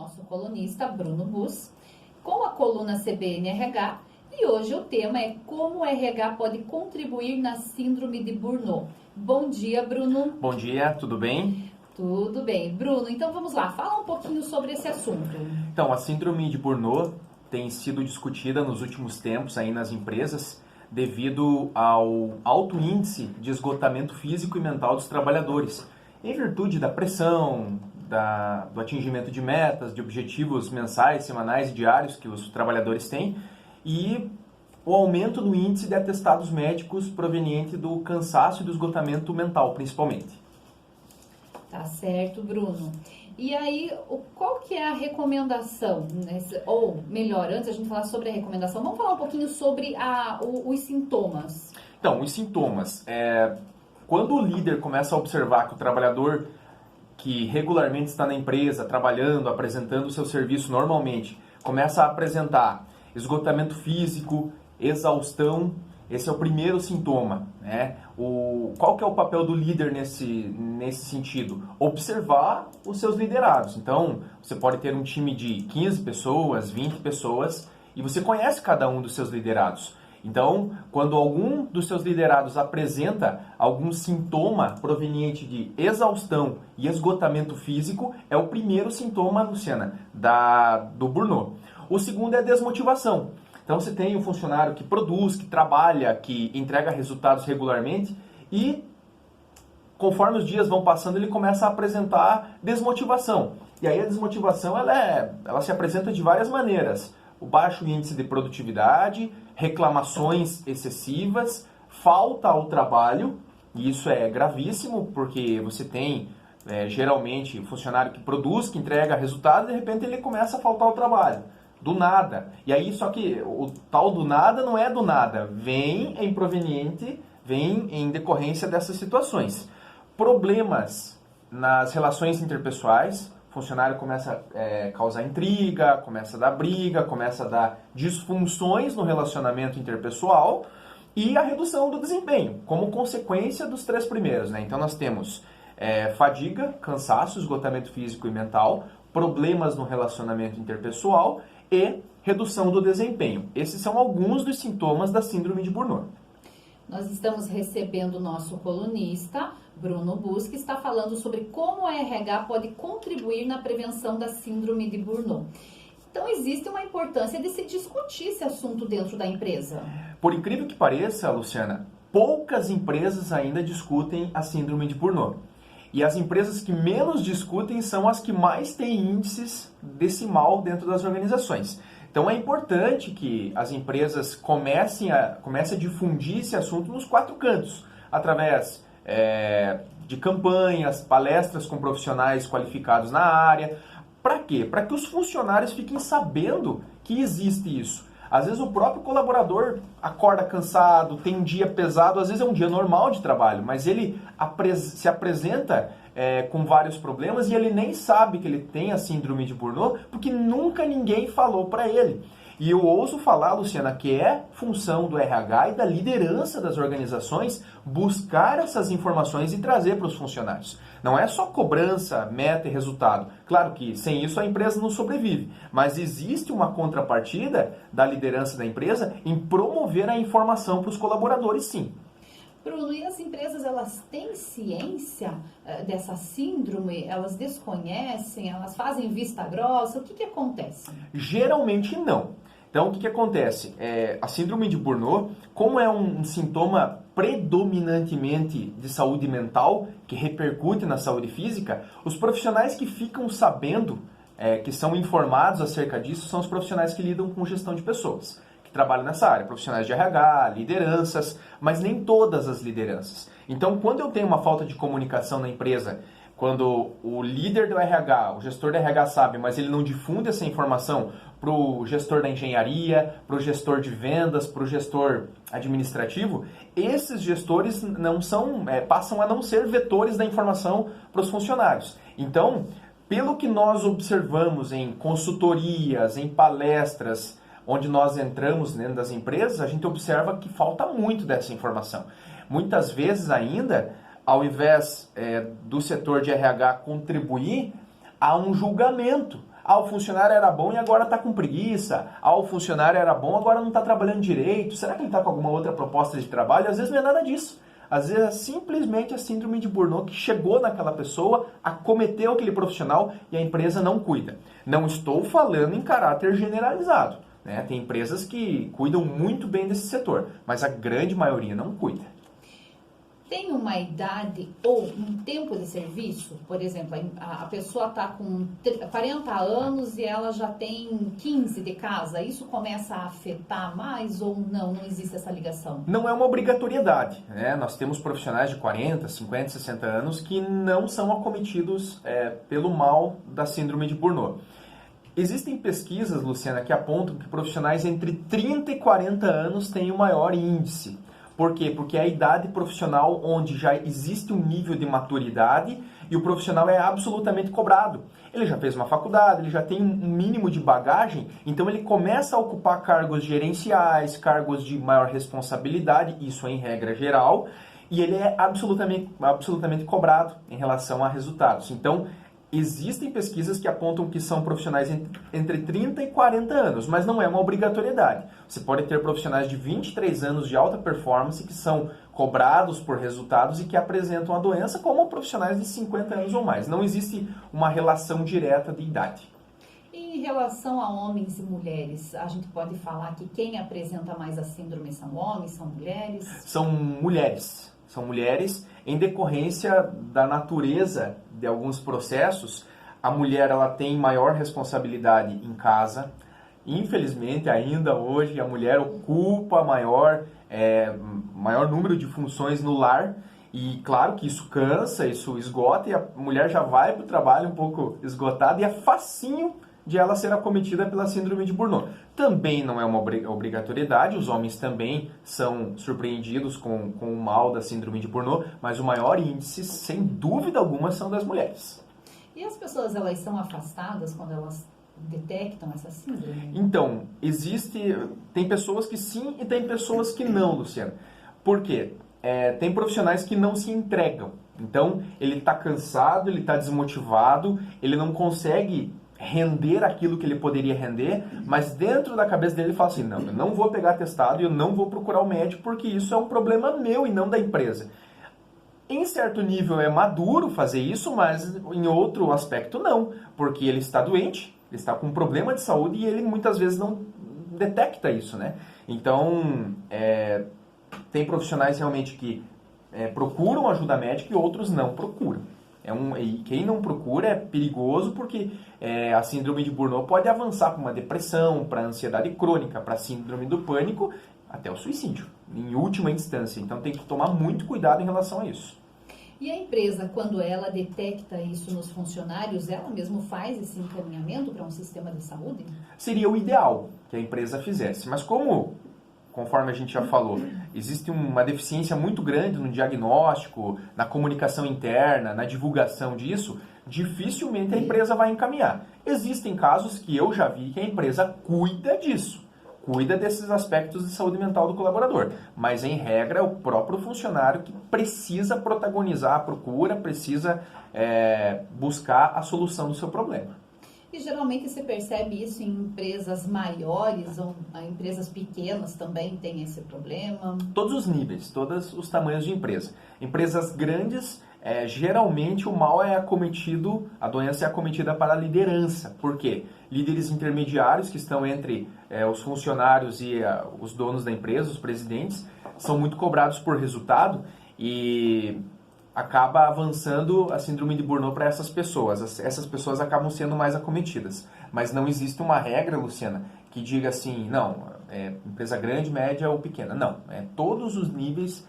nosso colunista Bruno Bus com a coluna CBN-RH e hoje o tema é como o RH pode contribuir na síndrome de Burnout. Bom dia, Bruno. Bom dia, tudo bem? Tudo bem. Bruno, então vamos lá, fala um pouquinho sobre esse assunto. Então, a síndrome de Burnout tem sido discutida nos últimos tempos aí nas empresas devido ao alto índice de esgotamento físico e mental dos trabalhadores, em virtude da pressão, do atingimento de metas, de objetivos mensais, semanais e diários que os trabalhadores têm e o aumento do índice de atestados médicos proveniente do cansaço e do esgotamento mental, principalmente. Tá certo, Bruno. E aí, qual que é a recomendação? Ou melhor, antes da gente falar sobre a recomendação, vamos falar um pouquinho sobre os sintomas. Então, os sintomas. Quando o líder começa a observar que o trabalhador que regularmente está na empresa, trabalhando, apresentando o seu serviço normalmente, começa a apresentar esgotamento físico, exaustão, esse é o primeiro sintoma, né? Qual que é o papel do líder nesse sentido? Observar os seus liderados. Então, você pode ter um time de 15 pessoas, 20 pessoas, e você conhece cada um dos seus liderados. Então, quando algum dos seus liderados apresenta algum sintoma proveniente de exaustão e esgotamento físico, é o primeiro sintoma, Luciana, do burnout. O segundo é a desmotivação. Então, você tem um funcionário que produz, que trabalha, que entrega resultados regularmente e, conforme os dias vão passando, ele começa a apresentar desmotivação. E aí a desmotivação ela se apresenta de várias maneiras. O baixo índice de produtividade, reclamações excessivas, falta ao trabalho, e isso é gravíssimo, porque você tem geralmente um funcionário que produz, que entrega resultado, e de repente ele começa a faltar ao trabalho. Do nada. E aí, só que o tal do nada não é do nada. Vem em decorrência dessas situações. Problemas nas relações interpessoais. O funcionário começa a causar intriga, começa a dar briga, começa a dar disfunções no relacionamento interpessoal. E a redução do desempenho, como consequência dos três primeiros, né? Então, nós temos fadiga, cansaço, esgotamento físico e mental, problemas no relacionamento interpessoal e redução do desempenho. Esses são alguns dos sintomas da síndrome de Burnout. Nós estamos recebendo o nosso colunista, Bruno Bus, que está falando sobre como a RH pode contribuir na prevenção da síndrome de Burnout. Então, existe uma importância de se discutir esse assunto dentro da empresa. Por incrível que pareça, Luciana, poucas empresas ainda discutem a síndrome de Burnout. E as empresas que menos discutem são as que mais têm índices desse mal dentro das organizações. Então é importante que as empresas comecem a difundir esse assunto nos quatro cantos, através de campanhas, palestras com profissionais qualificados na área. Para quê? Para que os funcionários fiquem sabendo que existe isso. Às vezes o próprio colaborador acorda cansado, tem um dia pesado, às vezes é um dia normal de trabalho, mas ele se apresenta com vários problemas e ele nem sabe que ele tem a síndrome de Burnout, porque nunca ninguém falou para ele. E eu ouso falar, Luciana, que é função do RH e da liderança das organizações buscar essas informações e trazer para os funcionários. Não é só cobrança, meta e resultado. Claro que sem isso a empresa não sobrevive, mas existe uma contrapartida da liderança da empresa em promover a informação para os colaboradores, sim. Bruno, e as empresas, elas têm ciência dessa síndrome? Elas desconhecem? Elas fazem vista grossa? O que acontece? Geralmente não. Então, o que acontece? A síndrome de Burnout, como é um sintoma predominantemente de saúde mental, que repercute na saúde física, os profissionais que ficam sabendo, que são informados acerca disso, são os profissionais que lidam com gestão de pessoas, que trabalham nessa área, profissionais de RH, lideranças, mas nem todas as lideranças. Então, quando eu tenho uma falta de comunicação na empresa, quando o líder do RH, o gestor do RH sabe, mas ele não difunde essa informação para o gestor da engenharia, para o gestor de vendas, para o gestor administrativo, esses gestores passam a não ser vetores da informação para os funcionários. Então, pelo que nós observamos em consultorias, em palestras, onde nós entramos dentro das empresas, a gente observa que falta muito dessa informação. Muitas vezes ainda, ao invés do setor de RH contribuir, há um julgamento. Ah, o funcionário era bom e agora está com preguiça. Ah, o funcionário era bom, agora não está trabalhando direito. Será que ele está com alguma outra proposta de trabalho? Às vezes não é nada disso. Às vezes é simplesmente a síndrome de Burnout que chegou naquela pessoa, acometeu aquele profissional e a empresa não cuida. Não estou falando em caráter generalizado, né? Tem empresas que cuidam muito bem desse setor, mas a grande maioria não cuida. Tem uma idade ou um tempo de serviço? Por exemplo, a pessoa está com 40 anos e ela já tem 15 de casa. Isso começa a afetar mais ou não? Não existe essa ligação? Não é uma obrigatoriedade, né? Nós temos profissionais de 40, 50, 60 anos que não são acometidos pelo mal da síndrome de Burnout. Existem pesquisas, Luciana, que apontam que profissionais entre 30 e 40 anos têm o maior índice. Por quê? Porque é a idade profissional onde já existe um nível de maturidade e o profissional é absolutamente cobrado. Ele já fez uma faculdade, ele já tem um mínimo de bagagem, então ele começa a ocupar cargos gerenciais, cargos de maior responsabilidade, isso é em regra geral, e ele é absolutamente cobrado em relação a resultados. Então, existem pesquisas que apontam que são profissionais entre 30 e 40 anos, mas não é uma obrigatoriedade. Você pode ter profissionais de 23 anos de alta performance que são cobrados por resultados e que apresentam a doença, como profissionais de 50 anos ou mais. Não existe uma relação direta de idade. Em relação a homens e mulheres, a gente pode falar que quem apresenta mais a síndrome são homens, são mulheres? São mulheres. São mulheres em decorrência da natureza de alguns processos. A mulher ela tem maior responsabilidade em casa. Infelizmente, ainda hoje, a mulher ocupa maior número de funções no lar. E claro que isso cansa, isso esgota, e a mulher já vai para o trabalho um pouco esgotada, e é facinho de ela ser acometida pela síndrome de Burnout. Também não é uma obrigatoriedade, os homens também são surpreendidos com o mal da síndrome de Burnout, mas o maior índice, sem dúvida alguma, são das mulheres. E as pessoas, elas são afastadas quando elas detectam essa síndrome? Então, tem pessoas que sim e tem pessoas que não, Luciana. Por quê? Tem profissionais que não se entregam. Então, ele está cansado, ele está desmotivado, ele não consegue render aquilo que ele poderia render, mas dentro da cabeça dele ele fala assim, não, eu não vou pegar atestado e eu não vou procurar o médico porque isso é um problema meu e não da empresa. Em certo nível é maduro fazer isso, mas em outro aspecto não, porque ele está doente, ele está com um problema de saúde e ele muitas vezes não detecta isso, né? Então, tem profissionais realmente que procuram ajuda médica e outros não procuram. E quem não procura é perigoso porque a síndrome de Burnout pode avançar para uma depressão, para ansiedade crônica, para síndrome do pânico, até o suicídio, em última instância. Então tem que tomar muito cuidado em relação a isso. E a empresa, quando ela detecta isso nos funcionários, ela mesmo faz esse encaminhamento para um sistema de saúde? Seria o ideal que a empresa fizesse, mas conforme a gente já falou, existe uma deficiência muito grande no diagnóstico, na comunicação interna, na divulgação disso, dificilmente a empresa vai encaminhar. Existem casos que eu já vi que a empresa cuida disso, cuida desses aspectos de saúde mental do colaborador, mas em regra é o próprio funcionário que precisa protagonizar a procura, precisa buscar a solução do seu problema. E geralmente você percebe isso em empresas maiores ou em empresas pequenas também tem esse problema? Todos os níveis, todos os tamanhos de empresa. Empresas grandes, geralmente o mal a doença é acometida para a liderança. Por quê? Líderes intermediários que estão entre os funcionários e os donos da empresa, os presidentes, são muito cobrados por resultado e acaba avançando a síndrome de Burnout para essas pessoas. Essas pessoas acabam sendo mais acometidas. Mas não existe uma regra, Luciana, que diga assim, não, empresa grande, média ou pequena. Não, todos os níveis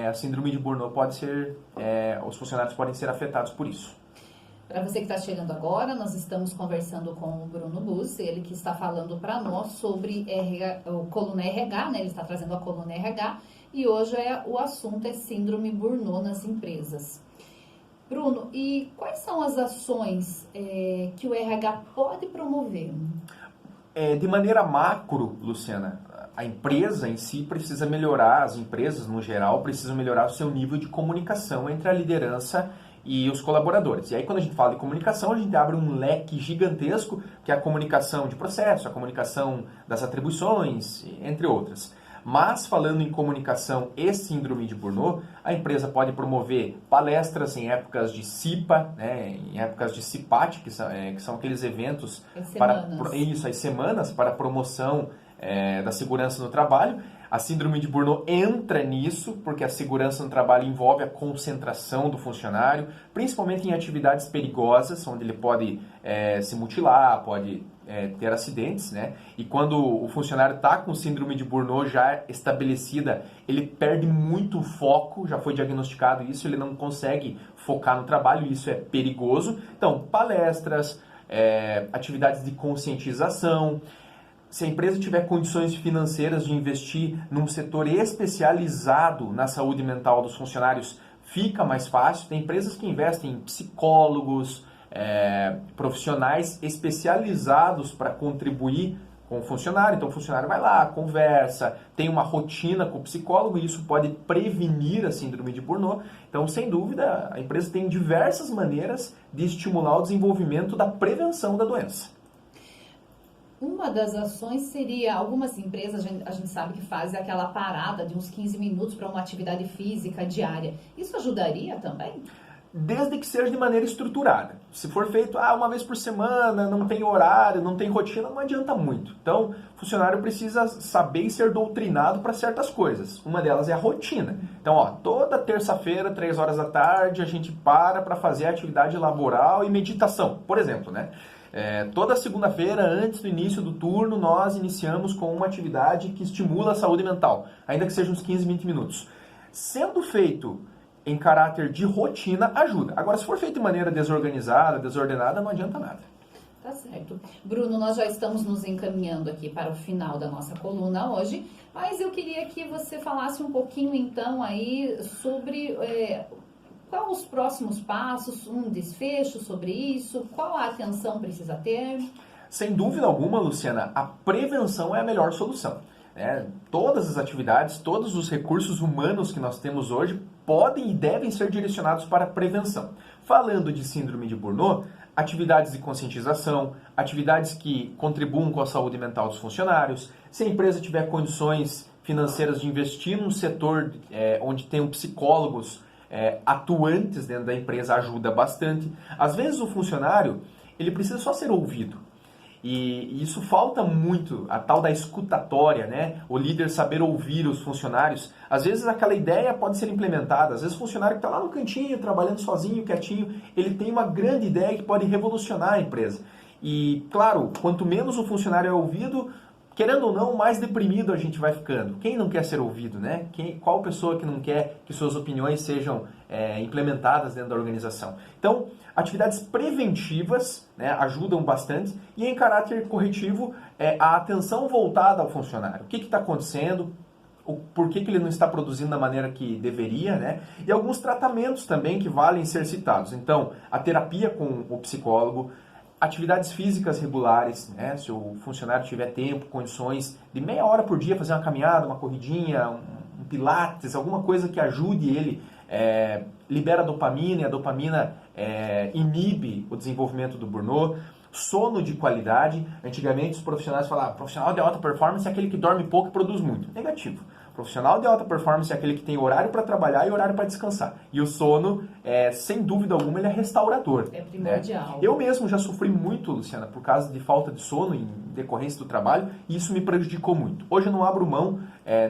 a síndrome de Burnout pode ser, os funcionários podem ser afetados por isso. Para você que está chegando agora, nós estamos conversando com o Bruno Bus, ele que está falando para nós sobre o coluna RH, né? Ele está trazendo a coluna RH e hoje o assunto é síndrome Burnout nas empresas. Bruno, e quais são as ações que o RH pode promover? De maneira macro, Luciana, a empresa em si precisa melhorar, as empresas no geral precisam melhorar o seu nível de comunicação entre a liderança e os colaboradores. E aí, quando a gente fala de comunicação, a gente abre um leque gigantesco, que é a comunicação de processo, a comunicação das atribuições, entre outras. Mas, falando em comunicação e síndrome de Burnout, a empresa pode promover palestras em épocas de CIPA, né, em épocas de CIPAT, que são aqueles eventos, as semanas para promoção da segurança no trabalho. A síndrome de Burnout entra nisso, porque a segurança no trabalho envolve a concentração do funcionário, principalmente em atividades perigosas, onde ele pode se mutilar, pode ter acidentes, né? E quando o funcionário está com síndrome de Burnout já estabelecida, ele perde muito o foco, já foi diagnosticado isso, ele não consegue focar no trabalho, isso é perigoso. Então, palestras, atividades de conscientização. Se a empresa tiver condições financeiras de investir num setor especializado na saúde mental dos funcionários, fica mais fácil. Tem empresas que investem em psicólogos, profissionais especializados para contribuir com o funcionário. Então o funcionário vai lá, conversa, tem uma rotina com o psicólogo e isso pode prevenir a síndrome de Burnout. Então, sem dúvida, a empresa tem diversas maneiras de estimular o desenvolvimento da prevenção da doença. Uma das ações seria, algumas empresas, a gente sabe que fazem aquela parada de uns 15 minutos para uma atividade física diária. Isso ajudaria também? Desde que seja de maneira estruturada. Se for feito uma vez por semana, não tem horário, não tem rotina, não adianta muito. Então, o funcionário precisa saber e ser doutrinado para certas coisas. Uma delas é a rotina. Então, toda terça-feira, 3 horas da tarde, a gente para fazer atividade laboral e meditação, por exemplo, né? Toda segunda-feira, antes do início do turno, nós iniciamos com uma atividade que estimula a saúde mental, ainda que seja uns 15, 20 minutos. Sendo feito em caráter de rotina, ajuda. Agora, se for feito de maneira desorganizada, desordenada, não adianta nada. Tá certo. Bruno, nós já estamos nos encaminhando aqui para o final da nossa coluna hoje, mas eu queria que você falasse um pouquinho, então, aí sobre qual os próximos passos, um desfecho sobre isso, qual a atenção precisa ter? Sem dúvida alguma, Luciana, a prevenção é a melhor solução. Todas as atividades, todos os recursos humanos que nós temos hoje podem e devem ser direcionados para a prevenção. Falando de síndrome de Burnout, atividades de conscientização, atividades que contribuam com a saúde mental dos funcionários. Se a empresa tiver condições financeiras de investir num setor onde tenham psicólogos atuantes dentro da empresa, ajuda bastante. Às vezes o funcionário ele precisa só ser ouvido. E isso falta muito, a tal da escutatória, né? O líder saber ouvir os funcionários. Às vezes aquela ideia pode ser implementada. Às vezes o funcionário que está lá no cantinho, trabalhando sozinho, quietinho, ele tem uma grande ideia que pode revolucionar a empresa. E, claro, quanto menos o funcionário é ouvido, querendo ou não, mais deprimido a gente vai ficando. Quem não quer ser ouvido, né? Qual pessoa que não quer que suas opiniões sejam implementadas dentro da organização? Então, atividades preventivas, né, ajudam bastante, e em caráter corretivo, a atenção voltada ao funcionário. O que está acontecendo? Por que ele não está produzindo da maneira que deveria, né? E alguns tratamentos também que valem ser citados. Então, a terapia com o psicólogo, atividades físicas regulares, né? Se o funcionário tiver tempo, condições de meia hora por dia fazer uma caminhada, uma corridinha, um pilates, alguma coisa que ajude ele, libera dopamina e a dopamina inibe o desenvolvimento do burnout. Sono de qualidade. Antigamente os profissionais falavam, profissional de alta performance é aquele que dorme pouco e produz muito. Negativo. Profissional de alta performance é aquele que tem horário para trabalhar e horário para descansar. E o sono, sem dúvida alguma, ele é restaurador. É primordial. Né? Eu mesmo já sofri muito, Luciana, por causa de falta de sono em decorrência do trabalho, e isso me prejudicou muito. Hoje eu não abro mão,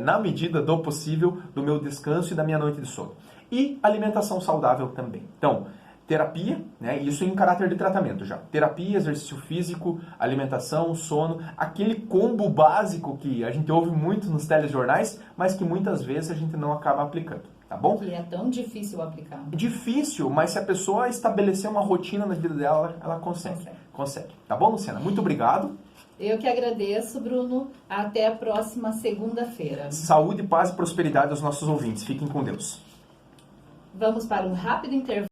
na medida do possível, do meu descanso e da minha noite de sono. E alimentação saudável também. Então, terapia, né? Isso em caráter de tratamento já. Terapia, exercício físico, alimentação, sono, aquele combo básico que a gente ouve muito nos telejornais, mas que muitas vezes a gente não acaba aplicando, tá bom? Que é tão difícil aplicar. Difícil, mas se a pessoa estabelecer uma rotina na vida dela, ela consegue. Consegue. Tá bom, Luciana? Muito obrigado. Eu que agradeço, Bruno. Até a próxima segunda-feira. Saúde, paz e prosperidade aos nossos ouvintes. Fiquem com Deus. Vamos para um rápido intervalo.